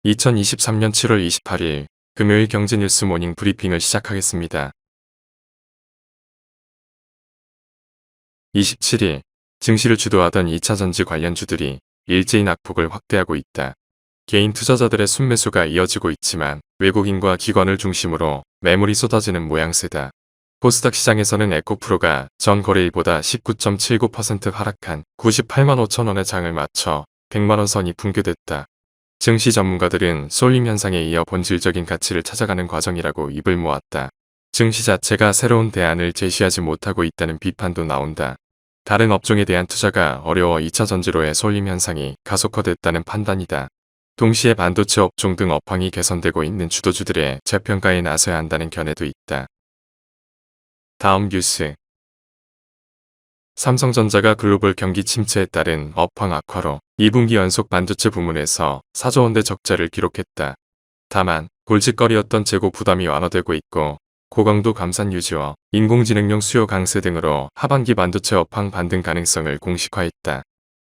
2023년 7월 28일 금요일 경제뉴스 모닝 브리핑을 시작하겠습니다. 27일 증시를 주도하던 2차전지 관련주들이 일제히 낙폭을 확대하고 있다. 개인 투자자들의 순매수가 이어지고 있지만 외국인과 기관을 중심으로 매물이 쏟아지는 모양새다. 코스닥 시장에서는 에코프로가 전 거래일보다 19.79% 하락한 98만 5천 원의 장을 마쳐 100만 원 선이 붕괴됐다. 증시 전문가들은 쏠림 현상에 이어 본질적인 가치를 찾아가는 과정이라고 입을 모았다. 증시 자체가 새로운 대안을 제시하지 못하고 있다는 비판도 나온다. 다른 업종에 대한 투자가 어려워 2차 전지로의 쏠림 현상이 가속화됐다는 판단이다. 동시에 반도체 업종 등 업황이 개선되고 있는 주도주들의 재평가에 나서야 한다는 견해도 있다. 다음 뉴스. 삼성전자가 글로벌 경기 침체에 따른 업황 악화로 2분기 연속 반도체 부문에서 4조 원대 적자를 기록했다. 다만 골칫거리였던 재고 부담이 완화되고 있고 고강도 감산 유지와 인공지능용 수요 강세 등으로 하반기 반도체 업황 반등 가능성을 공식화했다.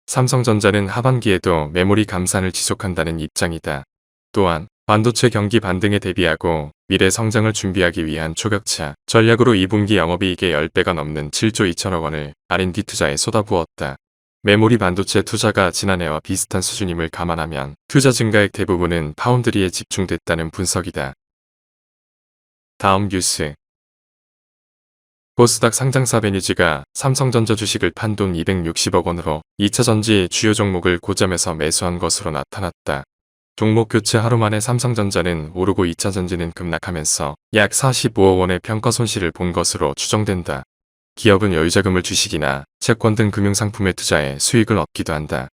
삼성전자는 하반기에도 메모리 감산을 지속한다는 입장이다. 또한 반도체 경기 반등에 대비하고 미래 성장을 준비하기 위한 초격차 전략으로 2분기 영업이익의 10배가 넘는 7조 2천억 원을 R&D 투자에 쏟아부었다. 메모리 반도체 투자가 지난해와 비슷한 수준임을 감안하면 투자 증가액 대부분은 파운드리에 집중됐다는 분석이다. 다음 뉴스. 코스닥 상장사 베니지가 삼성전자 주식을 판돈 260억 원으로 2차전지 주요 종목을 고점에서 매수한 것으로 나타났다. 종목 교체 하루 만에 삼성전자는 오르고 2차전지는 급락하면서 약 45억 원의 평가 손실을 본 것으로 추정된다. 기업은 여유자금을 주식이나 채권 등 금융상품에 투자해 수익을 얻기도 한다.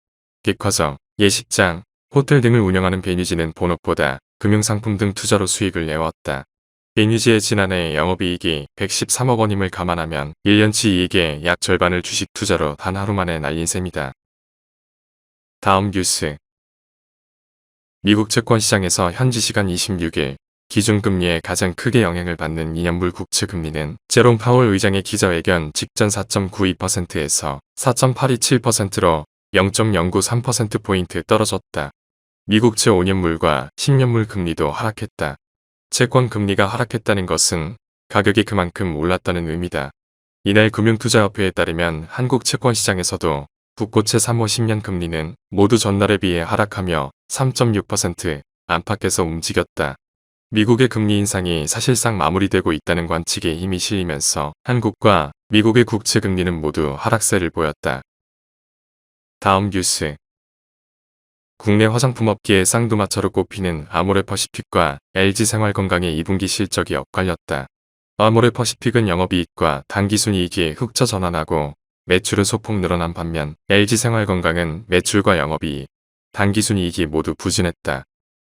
백화점, 예식장, 호텔 등을 운영하는 베니지는 본업보다 금융상품 등 투자로 수익을 내왔다. 베니지의 지난해 영업이익이 113억 원임을 감안하면 1년치 이익의 약 절반을 주식 투자로 단 하루 만에 날린 셈이다. 다음 뉴스. 미국 채권 시장에서 현지 시간 26일 기준금리에 가장 크게 영향을 받는 2년물 국채 금리는 제롬 파월 의장의 기자회견 직전 4.92%에서 4.827%로 0.093%포인트 떨어졌다. 미국채 5년물과 10년물 금리도 하락했다. 채권 금리가 하락했다는 것은 가격이 그만큼 올랐다는 의미다. 이날 금융투자협회에 따르면 한국 채권 시장에서도 국고채 3호 10년 금리는 모두 전날에 비해 하락하며 3.6% 안팎에서 움직였다. 미국의 금리 인상이 사실상 마무리되고 있다는 관측에 힘이 실리면서 한국과 미국의 국채 금리는 모두 하락세를 보였다. 다음 뉴스. 국내 화장품 업계의 쌍두마차로 꼽히는 아모레퍼시픽과 LG생활건강의 2분기 실적이 엇갈렸다. 아모레퍼시픽은 영업이익과 당기순이익이 흑자 전환하고 매출은 소폭 늘어난 반면 LG생활건강은 매출과 영업이익, 당기순이익이 모두 부진했다.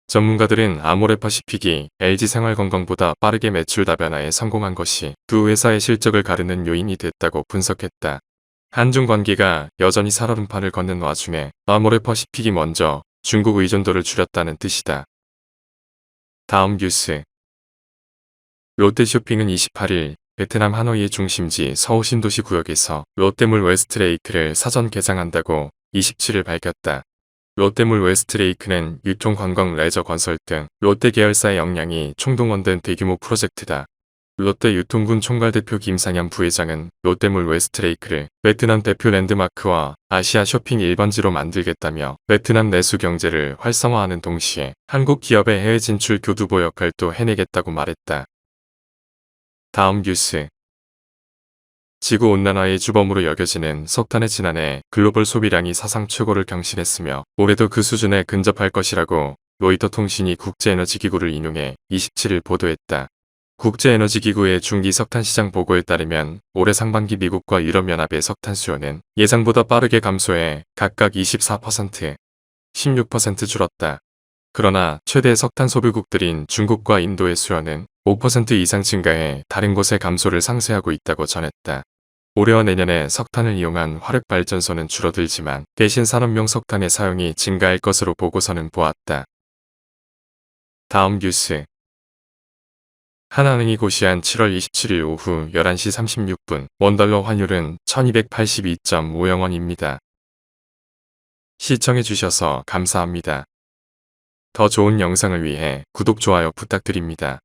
전문가들은 아모레퍼시픽이 LG생활건강보다 빠르게 매출 다변화에 성공한 것이 두 회사의 실적을 가르는 요인이 됐다고 분석했다. 한중 관계가 여전히 살얼음판을 걷는 와중에 아모레퍼시픽이 먼저 중국 의존도를 줄였다는 뜻이다. 다음 뉴스. 롯데쇼핑은 28일 베트남 하노이의 중심지 서호 신도시 구역에서 롯데몰 웨스트레이크를 사전 개장한다고 27일 밝혔다. 롯데몰 웨스트레이크는 유통, 관광, 레저, 건설 등 롯데 계열사의 역량이 총동원된 대규모 프로젝트다. 롯데 유통군 총괄 대표 김상현 부회장은 롯데몰 웨스트레이크를 베트남 대표 랜드마크와 아시아 쇼핑 1번지로 만들겠다며 베트남 내수 경제를 활성화하는 동시에 한국 기업의 해외 진출 교두보 역할도 해내겠다고 말했다. 다음 뉴스. 지구온난화의 주범으로 여겨지는 석탄의 지난해 글로벌 소비량이 사상 최고를 경신했으며 올해도 그 수준에 근접할 것이라고 로이터 통신이 국제에너지기구를 인용해 27일 보도했다. 국제에너지기구의 중기 석탄 시장 보고에 따르면 올해 상반기 미국과 유럽연합의 석탄 수요는 예상보다 빠르게 감소해 각각 24%, 16% 줄었다. 그러나 최대 석탄 소비국들인 중국과 인도의 수요는 5% 이상 증가해 다른 곳의 감소를 상쇄하고 있다고 전했다. 올해와 내년에 석탄을 이용한 화력발전소는 줄어들지만 대신 산업용 석탄의 사용이 증가할 것으로 보고서는 보았다. 다음 뉴스. 하나은행이 고시한 7월 27일 오후 11시 36분 원달러 환율은 1282.50원입니다. 시청해주셔서 감사합니다. 더 좋은 영상을 위해 구독, 좋아요 부탁드립니다.